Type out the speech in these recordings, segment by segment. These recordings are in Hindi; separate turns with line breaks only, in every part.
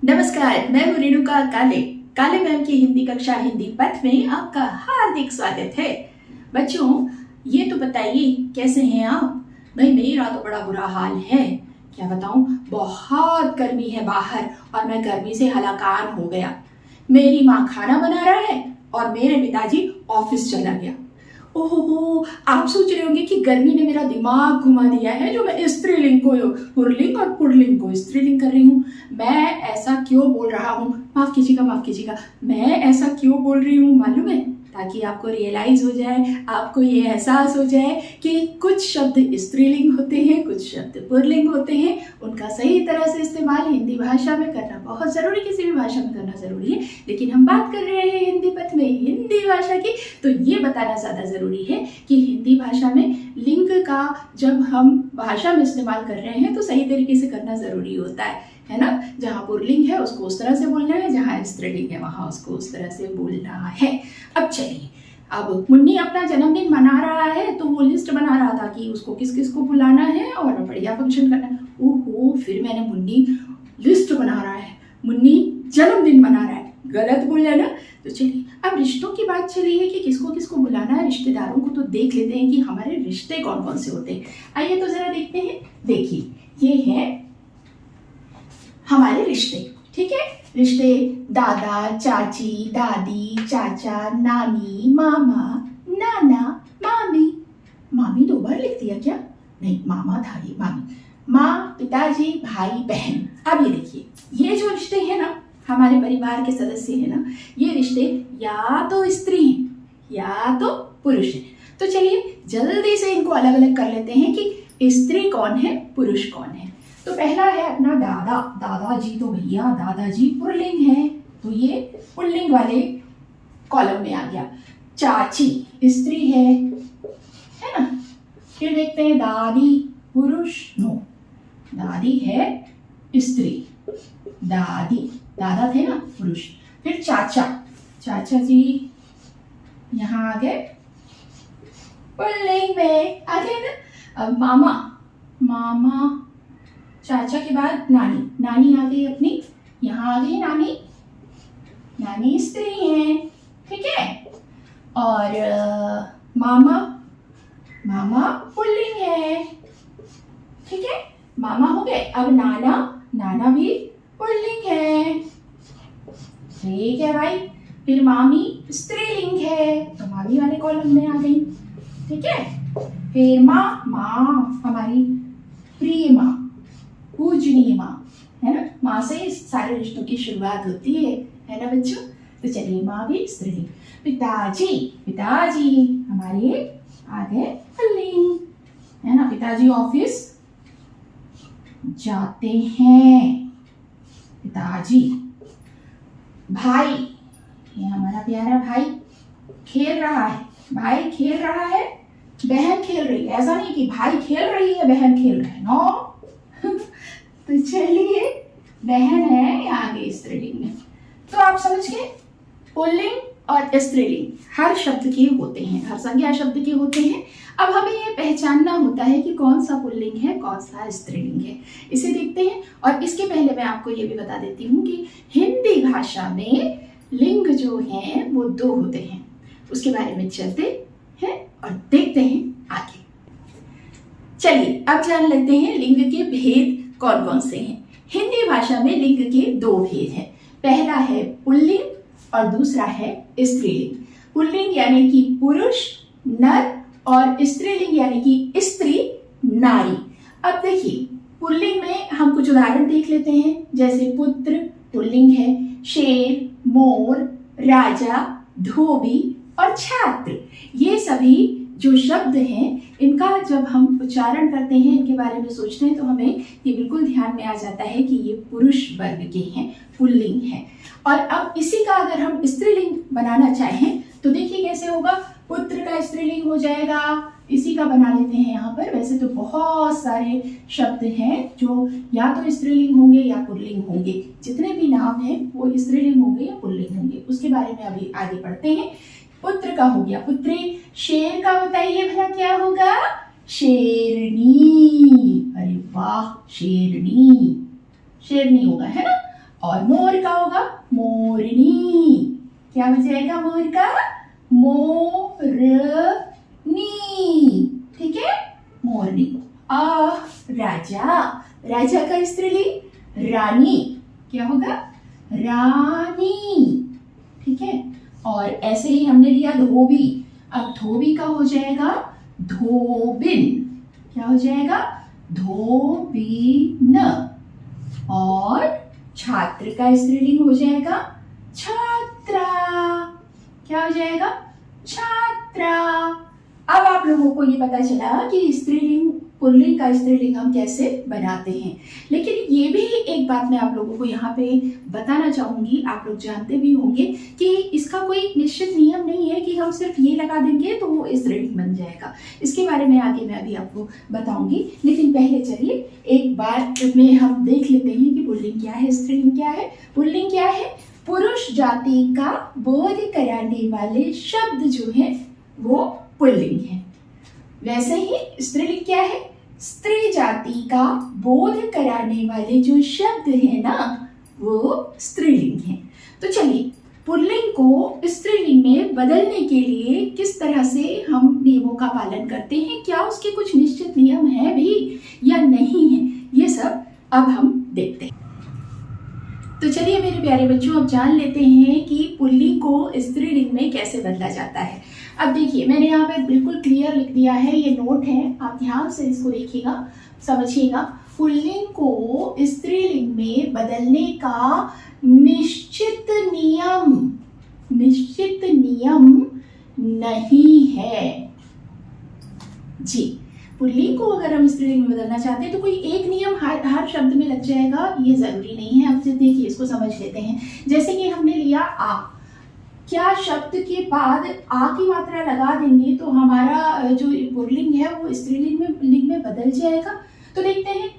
नमस्कार, मैं हूँ रेणुका काले। काले मैम की हिंदी कक्षा हिंदी पथ में आपका हार्दिक स्वागत है। बच्चों, ये तो बताइए कैसे हैं आप? भाई मेरा तो बड़ा बुरा हाल है, क्या बताऊं, बहुत गर्मी है बाहर और मैं गर्मी से हलाकान हो गया। मेरी माँ खाना बना रहा है और मेरे पिताजी ऑफिस चला गया। ओहो, आप सोच रहे होंगे कि गर्मी ने मेरा दिमाग घुमा दिया है जो मैं स्त्रीलिंग को पुल्लिंग और पुल्लिंग को स्त्रीलिंग कर रही हूँ। मैं ऐसा क्यों बोल रहा हूँ, माफ कीजिएगा, मैं ऐसा क्यों बोल रही हूँ मालूम है? ताकि आपको रियलाइज हो जाए, आपको ये एहसास हो जाए कि कुछ शब्द स्त्रीलिंग होते हैं, कुछ शब्द पुल्लिंग होते हैं। उनका सही तरह से इस्तेमाल हिंदी भाषा में करना बहुत ज़रूरी, किसी भी भाषा में करना ज़रूरी है। लेकिन हम बात कर रहे हैं हिंदी पथ में हिंदी भाषा की, तो ये बताना ज़्यादा ज़रूरी है कि हिंदी भाषा में लिंग का जब हम भाषा में इस्तेमाल कर रहे हैं तो सही तरीके से करना ज़रूरी होता है ना। जहाँ पुल्लिंग है उसको उस तरह से बोलना है, जहाँ स्त्रीलिंग है वहाँ उसको उस तरह से बोलना है। अब चलिए, अब मुन्नी अपना जन्मदिन मना रहा है तो वो लिस्ट बना रहा था कि उसको किस किस को बुलाना है और बढ़िया फंक्शन करना है। ओहो, फिर मैंने मुन्नी लिस्ट बना रहा है, मुन्नी जन्मदिन मना रहा है, गलत बोला ना। तो चलिए, अब रिश्तों की बात चली है कि किसको किसको बुलाना है, रिश्तेदारों को तो देख लेते हैं कि हमारे रिश्ते कौन कौन से होते हैं। आइए तो जरा देखते हैं। देखिए, ये है हमारे रिश्ते, ठीक है। रिश्ते दादा, चाची, दादी, चाचा, नानी, मामा, नाना, मामी। मामी दो बार लिख दिया क्या? नहीं, मामा था ये, मामी। माँ, पिताजी, भाई, बहन। अब ये देखिए, ये जो रिश्ते हैं ना, हमारे परिवार के सदस्य हैं ना, ये रिश्ते या तो स्त्री हैं या तो पुरुष हैं। तो चलिए जल्दी से इनको अलग अलग कर लेते हैं कि स्त्री कौन है, पुरुष कौन है। तो पहला है अपना दादा। दादाजी तो भैया दादाजी पुल्लिंग है, तो ये पुल्लिंग वाले कॉलम में आ गया। चाची स्त्री है ना। फिर देखते हैं दादी, पुरुष नो, दादी है स्त्री, दादी, दादा थे ना पुरुष। फिर चाचा, चाचा जी यहाँ आ गए, पुल्लिंग में आ गए ना। अब मामा, मामा, चाचा के बाद नानी, नानी आ गई अपनी, यहाँ आ गई नानी, नानी स्त्री है, ठीक है। और मामा, मामा पुल्लिंग है, ठीक है, मामा हो गए। अब नाना, नाना भी पुल्लिंग है, ठीक है भाई। फिर मामी स्त्रीलिंग है, तो मामी वाले कॉलम में आ गई, ठीक है। फिर माँ, माँ हमारी प्रिय माँ, पूजनीय माँ, है ना। माँ से सारे रिश्तों की शुरुआत होती है ना बच्चों। तो चलिए, माँ भी स्त्रीलिंग। पिताजी, पिताजी हमारे आ गए पुल्लिंग, है ना। पिताजी ऑफिस जाते हैं, पिताजी। भाई, ये हमारा प्यारा भाई खेल रहा है, भाई खेल रहा है, बहन खेल रही है। ऐसा नहीं कि भाई खेल रही है बहन खेल रहा है, नो। तो चलिए, बहन है आगे स्त्रीलिंग में। तो आप समझ गए, पुल्लिंग और स्त्रीलिंग हर शब्द के होते हैं, हर संज्ञा शब्द के होते हैं। अब हमें ये पहचानना होता है कि कौन सा पुल्लिंग है, कौन सा स्त्रीलिंग है, इसे देखते हैं। और इसके पहले मैं आपको ये भी बता देती हूँ कि हिंदी भाषा में लिंग जो हैं वो दो होते हैं। उसके बारे में चलते हैं और देखते हैं आगे। चलिए, अब जान लेते हैं लिंग के भेद कौन कौन से हैं। हिंदी भाषा में लिंग के दो भेद हैं। पहला है पुल्लिंग और दूसरा है स्त्रीलिंग। पुल्लिंग यानी कि पुरुष, नर, और स्त्रीलिंग यानी कि स्त्री, नारी। अब देखिए, पुल्लिंग में हम कुछ उदाहरण देख लेते हैं, जैसे पुत्र पुल्लिंग है, शेर, मोर, राजा, धोबी और छात्र। ये सभी जो शब्द हैं, इनका जब हम उच्चारण करते हैं, इनके बारे में सोचते हैं, तो हमें ये बिल्कुल ध्यान में आ जाता है कि ये पुरुष वर्ग के हैं, पुल्लिंग है। और अब इसी का अगर हम स्त्रीलिंग बनाना चाहें तो देखिए कैसे होगा। पुत्र का स्त्रीलिंग हो जाएगा, इसी का बना लेते हैं यहाँ पर। वैसे तो बहुत सारे शब्द हैं जो या तो स्त्रीलिंग होंगे या पुल्लिंग होंगे, जितने भी नाम हैं वो स्त्रीलिंग होंगे या पुल्लिंग होंगे, उसके बारे में अभी आगे बढ़ते हैं। पुत्र का हो गया पुत्री। शेर का बताइए भला क्या होगा? शेरनी। अरे वाह, शेरनी, शेरनी होगा, है ना। और मोर का होगा मोरनी। क्या हो जाएगा मोर का? मोरनी। ठीक है, मोरनी। राजा, राजा का स्त्रीलिंग रानी। क्या होगा? रानी। ठीक है, और ऐसे ही हमने लिया धोबी। अब धोबी का हो जाएगा धोबिन। क्या हो जाएगा? धोबिन। और छात्र का स्त्रीलिंग हो जाएगा छात्रा। क्या हो जाएगा? छात्रा। अब आप लोगों को ये पता चला कि स्त्रीलिंग पुल्लिंग का स्त्रीलिंग हम कैसे बनाते हैं। लेकिन ये भी एक बात मैं आप लोगों को यहाँ पे बताना चाहूंगी, आप लोग जानते भी होंगे कि इसका कोई निश्चित नियम नहीं है कि हम सिर्फ ये लगा देंगे तो वो स्त्रीलिंग बन जाएगा। इसके बारे में आगे मैं अभी आपको बताऊंगी, लेकिन पहले चलिए एक बार में हम देख लेते हैं कि पुल्लिंग क्या है, स्त्रीलिंग क्या है। पुल्लिंग क्या है? पुरुष जाति का बोध कराने वाले शब्द जो है वो पुल्लिंग है। वैसे ही स्त्रीलिंग क्या है? स्त्री जाति का बोध कराने वाले जो शब्द है ना वो स्त्रीलिंग है। तो चलिए पुल्लिंग को स्त्रीलिंग में बदलने के लिए किस तरह से हम नियमों का पालन करते हैं, क्या उसके कुछ निश्चित नियम है भी या नहीं है, ये सब अब हम देखते हैं। तो चलिए मेरे प्यारे बच्चों, अब जान लेते हैं कि पुल्लिंग को स्त्रीलिंग में कैसे बदला जाता है। अब देखिए मैंने यहाँ पे बिल्कुल क्लियर लिख दिया है, ये नोट है, आप ध्यान से इसको देखिएगा, समझिएगा। पुल्लिंग को स्त्रीलिंग में बदलने का निश्चित नियम नहीं है जी। पुल्लिंग को अगर हम स्त्रीलिंग में बदलना चाहते हैं तो कोई एक नियम हर शब्द में लग जाएगा, ये जरूरी नहीं है। अब देखिए इसको समझ लेते हैं। जैसे कि हमने लिया आ, क्या शब्द के बाद आ की मात्रा लगा देंगे तो हमारा जो पुल्लिंग है वो स्त्रीलिंग में पुल्लिंग में बदल जाएगा? तो देखते हैं,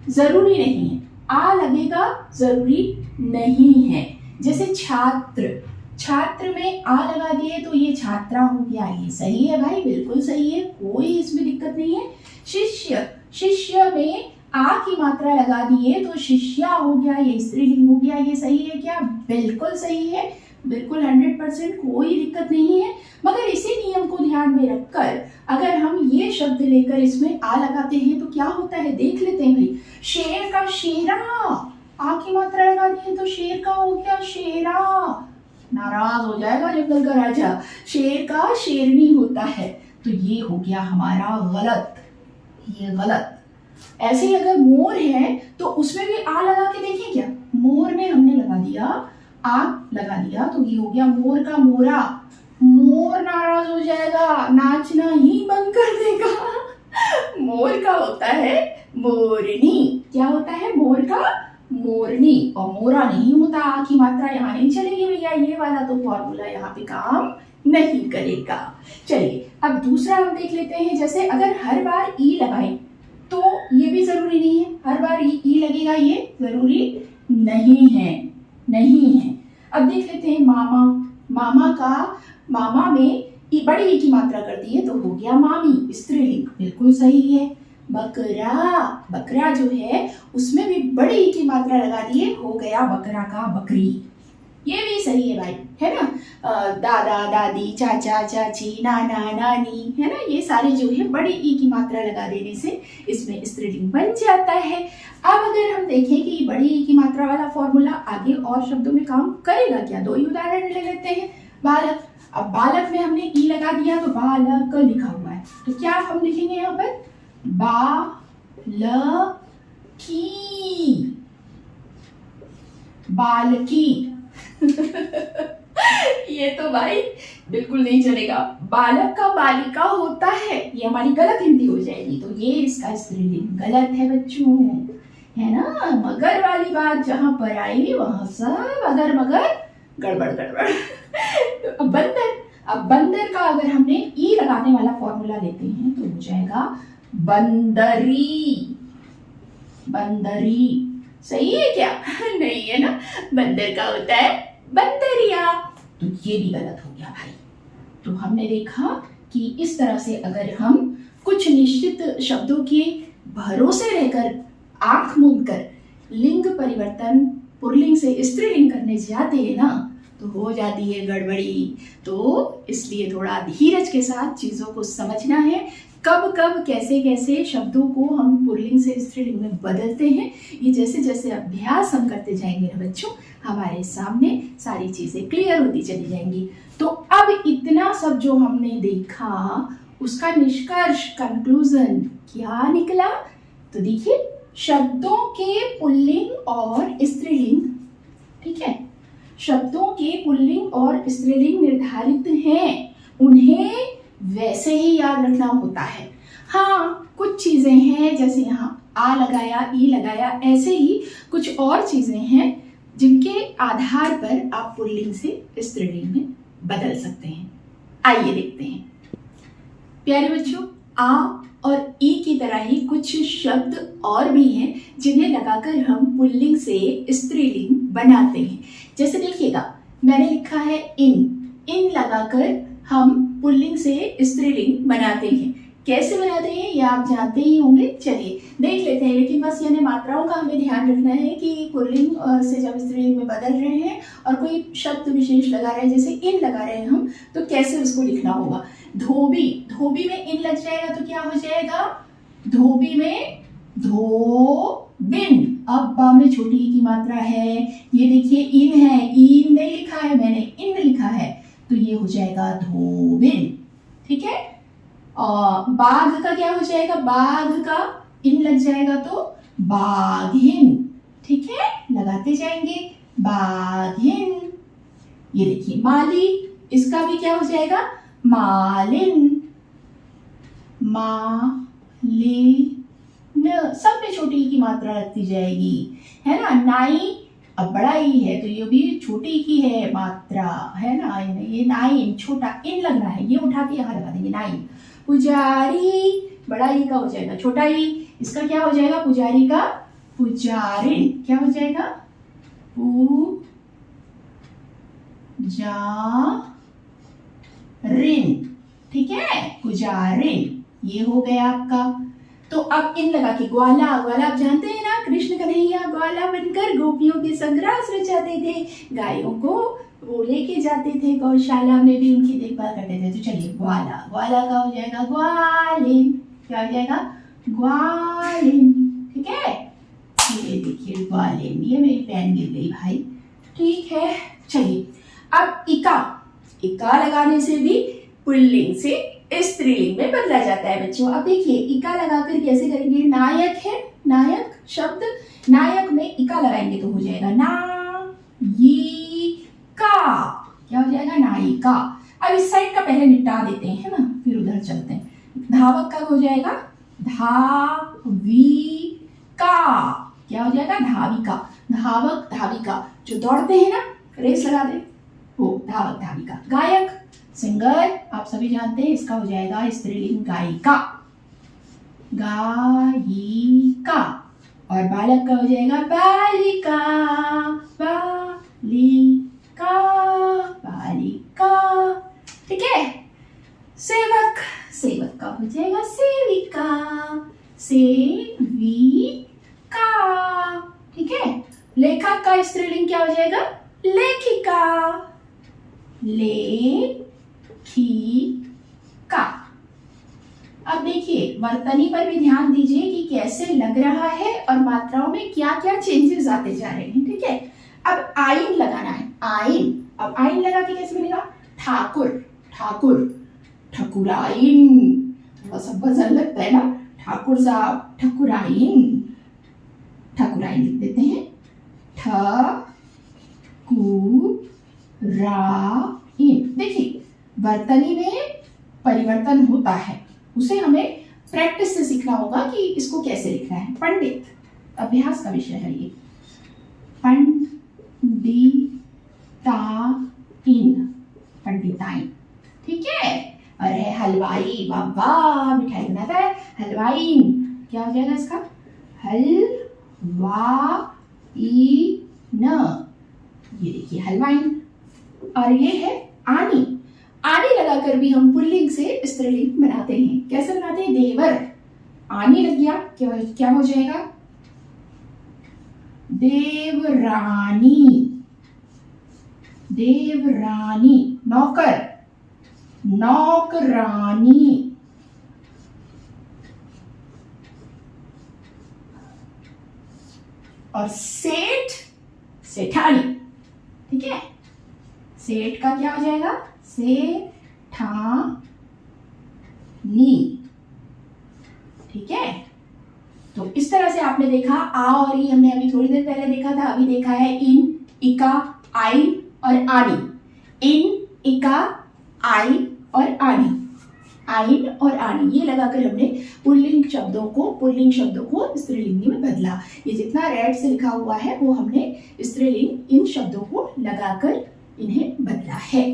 जरूरी नहीं है। आ लगेगा जरूरी नहीं है। जैसे छात्र, छात्र में आ लगा दिए तो ये छात्रा हो गया, ये सही है भाई, बिल्कुल सही है, कोई इसमें दिक्कत नहीं है। शिष्य, शिष्य में आ की मात्रा लगा दिए तो शिष्या हो गया, ये स्त्रीलिंग हो गया, ये सही है क्या? बिल्कुल सही है, बिल्कुल 100% कोई दिक्कत नहीं है। मगर इसी नियम को ध्यान में रखकर अगर हम ये शब्द लेकर इसमें आ लगाते हैं तो क्या होता है, देख लेते हैं भाई। शेर का शेरा, आ की मात्रा लगा दी है तो शेर का हो गया शेरा, नाराज हो जाएगा जंगल का राजा। शेर का शेरनी होता है, तो ये हो गया हमारा गलत, ये गलत। ऐसे ही अगर मोर है तो उसमें भी आ लगा के देखें क्या, मोर में हमने लगा दिया, आ लगा दिया तो ये हो गया मोर का मोरा, मोर नाराज हो जाएगा, नाचना ही बंद कर देगा। मोर का होता है मोरनी। क्या होता है? मोर का मोरनी, और मोरा नहीं होता। आ की मात्रा यहाँ नहीं चलेगी भैया, ये वाला तो फॉर्मूला यहाँ पे काम नहीं करेगा। चलिए अब दूसरा हम देख लेते हैं। जैसे अगर हर बार ई लगाए तो ये भी जरूरी नहीं है, हर बार ई लगेगा ये जरूरी नहीं है, नहीं है। अब देख लेते हैं मामा, मामा का, मामा में बड़ी ई की मात्रा कर दी है तो हो गया मामी, स्त्रीलिंग, बिल्कुल सही है। बकरा, बकरा जो है उसमें भी बड़ी ई की मात्रा लगा दिए, हो गया बकरा का बकरी, ये भी सही है भाई, है ना। दादा दादी, चाचा चाची, नाना नानी, है ना, ये सारे जो है बड़ी ई की मात्रा लगा देने से इसमें स्त्रीलिंग बन जाता है। अब अगर हम देखें कि बड़ी ई की मात्रा वाला फॉर्मूला आगे और शब्दों में काम करेगा क्या, दो ही उदाहरण ले लेते हैं। बालक, अब बालक में हमने ई लगा दिया तो बालक लिखा हुआ है, तो क्या हम लिखेंगे यहाँ पर, बालकी, बालकी। ये तो भाई बिल्कुल नहीं चलेगा। बालक का बालिका होता है, ये हमारी गलत हिंदी हो जाएगी, तो ये इसका स्त्रीलिंग गलत है बच्चों, है ना। मगर वाली बात जहां पर आई वहां सब अगर मगर गड़बड़ गड़बड़। तो अब बंदर, अब बंदर का अगर हमने ई लगाने वाला फॉर्मूला लेते हैं तो हो जाएगा बंदरी, बंदरी, सही है क्या? नहीं है ना, बंदर का होता है बंदरिया, तो ये भी गलत हो गया भाई। तो हमने देखा कि इस तरह से अगर हम कुछ निश्चित शब्दों के भरोसे रहकर, आंख मूंद कर लिंग परिवर्तन पुल्लिंग से स्त्रीलिंग करने जाते हैं ना तो हो जाती है गड़बड़ी। तो इसलिए थोड़ा धीरज के साथ चीज़ों को समझना है, कब कब कैसे कैसे शब्दों को हम पुल्लिंग से स्त्रीलिंग में बदलते हैं। ये जैसे जैसे अभ्यास हम करते जाएंगे ना बच्चों, हमारे सामने सारी चीज़ें क्लियर होती चली जाएंगी। तो अब इतना सब जो हमने देखा उसका निष्कर्ष कंक्लूजन क्या निकला? तो देखिए, शब्दों के पुल्लिंग और स्त्रीलिंग, ठीक है, शब्दों के पुल्लिंग और स्त्रीलिंग निर्धारित हैं, उन्हें वैसे ही याद रखना होता है। हाँ, कुछ चीजें हैं जैसे यहाँ आ लगाया, ई लगाया, ऐसे ही कुछ और चीजें हैं जिनके आधार पर आप पुल्लिंग से स्त्रीलिंग में बदल सकते हैं। आइए देखते हैं। प्यारे बच्चों, आ और ई की तरह ही कुछ शब्द और भी हैं जिन्हें लगाकर हम पुल्लिंग से स्त्रीलिंग बनाते हैं। जैसे देखिएगा, मैंने लिखा है इन लगाकर हम पुल्लिंग से स्त्रीलिंग बनाते हैं। कैसे बनाते हैं ये आप जानते ही होंगे, चलिए देख लेते हैं। लेकिन बस यानी मात्राओं का हमें ध्यान रखना है कि पुल्लिंग से जब स्त्रीलिंग में बदल रहे हैं और कोई शब्द विशेष लगा रहे हैं, जैसे इन लगा रहे हैं हम, तो कैसे उसको लिखना होगा। धोबी, धोबी में इन लग जाएगा तो क्या हो जाएगा? धोबी में धोबिन। अब बा में छोटी ई की मात्रा है, ये देखिए इन है, इन नहीं लिखा है मैंने, इन लिखा है, तो ये हो जाएगा धोबिन, ठीक है। और बाघ का क्या हो जाएगा? बाघ का इन लग जाएगा तो बाघिन, ठीक है, लगाते जाएंगे बाघिन। ये देखिए माली, इसका भी क्या हो जाएगा? मालिन, मालिन, सब में छोटी की मात्रा लगती जाएगी, है ना। नाई, अब बड़ा ई है तो ये भी छोटी की है मात्रा, है ना। ये नाइन, छोटा इन लगना है, ये उठा के यहाँ लगा देंगे नाइन। पुजारी, बड़ा ई का हो जाएगा छोटा ई, इसका क्या हो जाएगा? पुजारी का पुजारिन, क्या हो जाएगा? पुजारिन, ठीक है, पुजारिन, ये हो गया आपका। तो अब इन लगा के ग्वाला, ग्वाला आप जानते हैं ना, कृष्ण कन्हैया ग्वाला बनकर गोपियों के संग रास रचाते थे, गायों को वो लेके जाते थे, गौशाला में भी उनकी देखभाल करते थे। तो चलिए ग्वाला, ग्वाला का हो जाएगा ग्वालिन, क्या हो जाएगा? ग्वालिन, ठीक है। ये देखिए ग्वालिन, ये मेरी पेन गिर गई भाई, ठीक है। चलिए अब इका, इका लगाने से भी पुल्लिंग से स्त्रीलिंग में बदला जाता है बच्चों। अब देखिए इका लगाकर कैसे करेंगे? नायक है, नायक शब्द, नायक में इका लगाएंगे तो हो जाएगा नायिका, क्या हो जाएगा? नायिका। अब इस साइड का पहले निपटा देते हैं, है ना, फिर उधर चलते हैं। धावक का हो जाएगा धाविका, क्या हो जाएगा? धाविका, धावक धाविका, जो दौड़ते हैं ना, रेस लगा दे, वो धावक धाविका। गायक, सिंगर, आप सभी जानते हैं, इसका हो जाएगा स्त्रीलिंग गायिका, गायिका। और बालक का हो जाएगा बालिका, बालिका, बालिका, ठीक है। सेवक, सेवक का हो जाएगा सेविका, सेविका, ठीक है। लेखक का स्त्रीलिंग क्या हो जाएगा? लेखिका, लेखिका। अब देखिए वर्तनी पर भी ध्यान दीजिए कि कैसे लग रहा है और मात्राओं में क्या क्या चेंजेस आते जा रहे हैं, ठीक है। अब आइन लगाना है, आइन। अब आइन लगा के कैसे बनेगा? ठाकुर, ठाकुर, ठकुराइन, थोड़ा सा वजन लगता है ना, ठाकुर साहब, ठकुराइन, ठकुराइन लिख देते हैं, ठकुराइन। देखिए वर्तनी में परिवर्तन होता है, उसे हमें प्रैक्टिस से सीखना होगा कि इसको कैसे लिखना है। पंडित, अभ्यास का विषय है ये, पंडिताइन, पंडिताइन, ठीक है। अरे हलवाई, वाह मिठाई बनाता है, हलवाई, क्या हो जाएगा इसका? हलवाई न, ये देखिए हलवाइन। और ये है आनी, आनी लगाकर भी हम पुल्लिंग से स्त्रीलिंग बनाते हैं। कैसे बनाते हैं? देवर, आनी लग गया, क्या हो जाएगा? देवरानी, देवरानी। नौकर, नौकरानी। और सेठ, सेठानी। ठीक है, सेठ का क्या हो जाएगा? सेठानी। ठीक है, तो इस तरह से आपने देखा आ और ई हमने अभी थोड़ी देर पहले देखा था, अभी देखा है इन, इका, आई और आनी। इन, इका, आई और आनी। आइन और आनी ये लगाकर हमने पुल्लिंग शब्दों को स्त्रीलिंगी में बदला। ये जितना रेड से लिखा हुआ है वो हमने स्त्रीलिंग इन शब्दों को लगाकर इन्हें बदला है।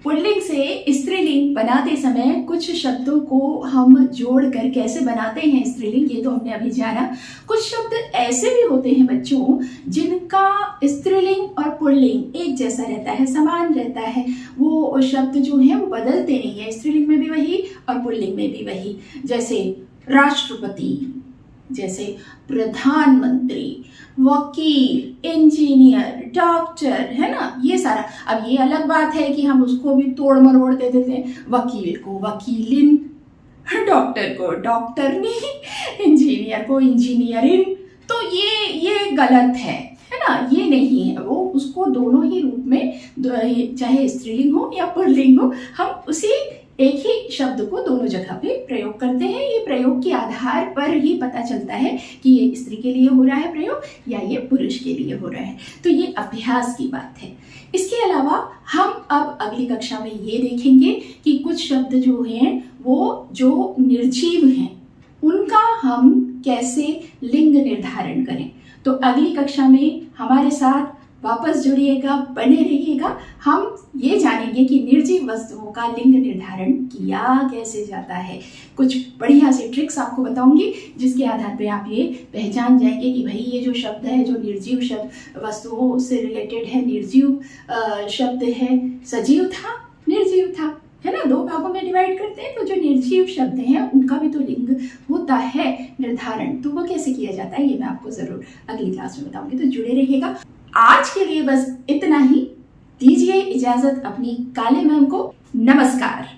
पुल्लिंग से स्त्रीलिंग बनाते समय कुछ शब्दों को हम जोड़कर कैसे बनाते हैं स्त्रीलिंग, ये तो हमने अभी जाना। कुछ शब्द ऐसे भी होते हैं बच्चों जिनका स्त्रीलिंग और पुल्लिंग एक जैसा रहता है, समान रहता है। वो शब्द जो है वो बदलते नहीं है, स्त्रीलिंग में भी वही और पुल्लिंग में भी वही। जैसे राष्ट्रपति, जैसे प्रधानमंत्री, वकील, इंजीनियर, डॉक्टर, है ना, ये सारा। अब ये अलग बात है कि हम उसको भी तोड़ मरोड़ दे देते हैं, वकील को वकीलिन, डॉक्टर को डॉक्टरनी, इंजीनियर को इंजीनियरिन। तो ये गलत है ना, ये नहीं है। वो उसको दोनों ही रूप में, चाहे स्त्रीलिंग हो या पुल्लिंग हो, हम उसी एक ही शब्द को दोनों जगह पे प्रयोग करते हैं। ये प्रयोग के आधार पर ही पता चलता है कि ये स्त्री के लिए हो रहा है प्रयोग या ये पुरुष के लिए हो रहा है। तो ये अभ्यास की बात है। इसके अलावा हम अब अगली कक्षा में ये देखेंगे कि कुछ शब्द जो हैं वो जो निर्जीव हैं उनका हम कैसे लिंग निर्धारण करें। तो अगली कक्षा में हमारे साथ वापस जुड़िएगा, बने रहिएगा। हम ये जानेंगे कि निर्जीव वस्तुओं का लिंग निर्धारण किया कैसे जाता है। कुछ बढ़िया से ट्रिक्स आपको बताऊंगी जिसके आधार पे आप ये पहचान जाएंगे कि भाई ये जो शब्द है, जो निर्जीव शब्द वस्तुओं से रिलेटेड है, निर्जीव शब्द है, सजीव था, निर्जीव था, है ना, दो भागों में डिवाइड करते हैं। तो जो निर्जीव शब्द हैं उनका भी तो लिंग होता है निर्धारण। तो वो कैसे किया जाता है ये मैं आपको जरूर अगली क्लास में बताऊंगी, तो जुड़े रहिएगा। आज के लिए बस इतना ही। दीजिए इजाजत अपनी काले मैम को। नमस्कार।